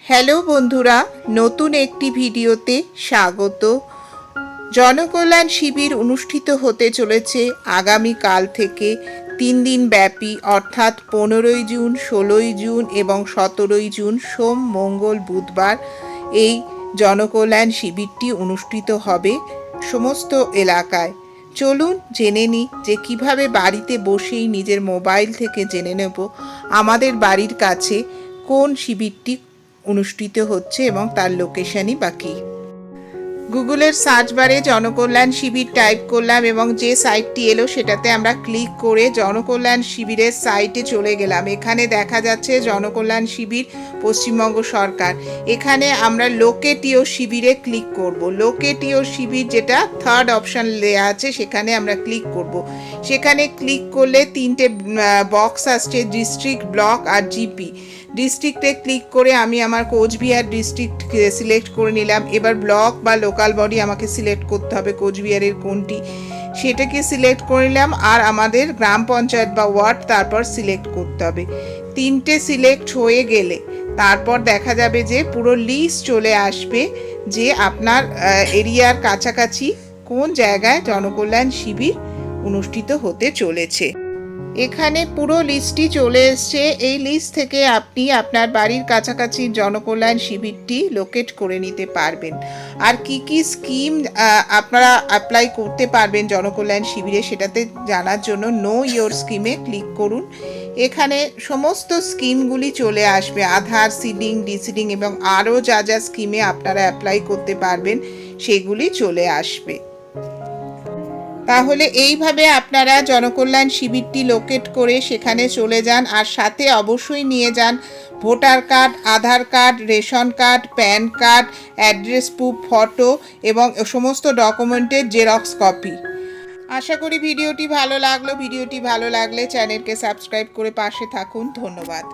Hello বন্ধুরা, নতুন একটি ভিডিওতে স্বাগত। জনকল্যাণ শিবির অনুষ্ঠিত হতে চলেছে আগামীকাল থেকে 3 দিন ব্যাপী, অর্থাৎ 15ই জুন, 16ই জুন এবং 17ই জুন সোম, মঙ্গল, বুধবার এই জনকল্যাণ শিবিরটি অনুষ্ঠিত হবে সমস্ত এলাকায়। চলুন জেনে নিই যে কিভাবে বাড়িতে বসেই নিজের মোবাইল থেকে জেনে নেব আমাদের বাড়ির কাছে কোন শিবিরটি অনুষ্ঠিত হচ্ছে এবং তার লোকেশনই বা কী। গুগলের সার্চ বারে জনকল্যাণ শিবির টাইপ করলাম এবং যে সাইটটি এলো সেটাতে আমরা ক্লিক করে জনকল্যাণ শিবিরের সাইটে চলে গেলাম। এখানে দেখা যাচ্ছে জনকল্যাণ শিবির পশ্চিমবঙ্গ সরকার। এখানে আমরা লোকেট ইওর শিবিরে ক্লিক করব। লোকেট ইওর শিবির যেটা থার্ড অপশান দেওয়া আছে সেখানে আমরা ক্লিক করব। সেখানে ক্লিক করলে 3টে বক্স আসছে, ডিস্ট্রিক্ট, ব্লক আর জিপি। ডিস্ট্রিক্টে ক্লিক করে আমি আমার কোচবিহার ডিস্ট্রিক্ট সিলেক্ট করে নিলাম। এবার ব্লক বা লোকাল বডি আমাকে সিলেক্ট করতে হবে কোচবিহারের কোনটি, সেটাকে সিলেক্ট করে নিলাম। আর আমাদের গ্রাম পঞ্চায়েত বা ওয়ার্ড তারপর সিলেক্ট করতে হবে। 3টে সিলেক্ট হয়ে গেলে তারপর দেখা যাবে যে পুরো লিস্ট চলে আসবে যে আপনার এরিয়ার কাছাকাছি কোন জায়গায় জনকল্যাণ শিবির অনুষ্ঠিত হতে চলেছে। এখানে পুরো লিস্টটি চলে এসছে। এই লিস্ট থেকে আপনি আপনার বাড়ির কাছাকাছি জনকল্যাণ শিবিরটি লোকেট করে নিতে পারবেন। আর কি কি স্কিম আপনারা অ্যাপ্লাই করতে পারবেন জনকল্যাণ শিবিরে সেটাতে জানার জন্য নো ইওর স্কিমে ক্লিক করুন। এখানে সমস্ত স্কিমগুলি চলে আসবে, আধার সিডিং, ডিসিডিং এবং আরও যা যা স্কিমে আপনারা অ্যাপ্লাই করতে পারবেন সেগুলি চলে আসবে। তাহলে এইভাবে আপনারা জনকল্যাণ শিবিরটি লোকেট করে সেখানে চলে যান। আর সাথে অবশ্যই নিয়ে যান voter card, Aadhaar card, ration card, PAN card, address proof, photo এবং সমস্ত ডকুমেন্টের জেরক্স কপি। আশা করি ভিডিওটি ভালো লাগলো। ভিডিওটি ভালো লাগলে চ্যানেলকে সাবস্ক্রাইব করে পাশে থাকুন। ধন্যবাদ।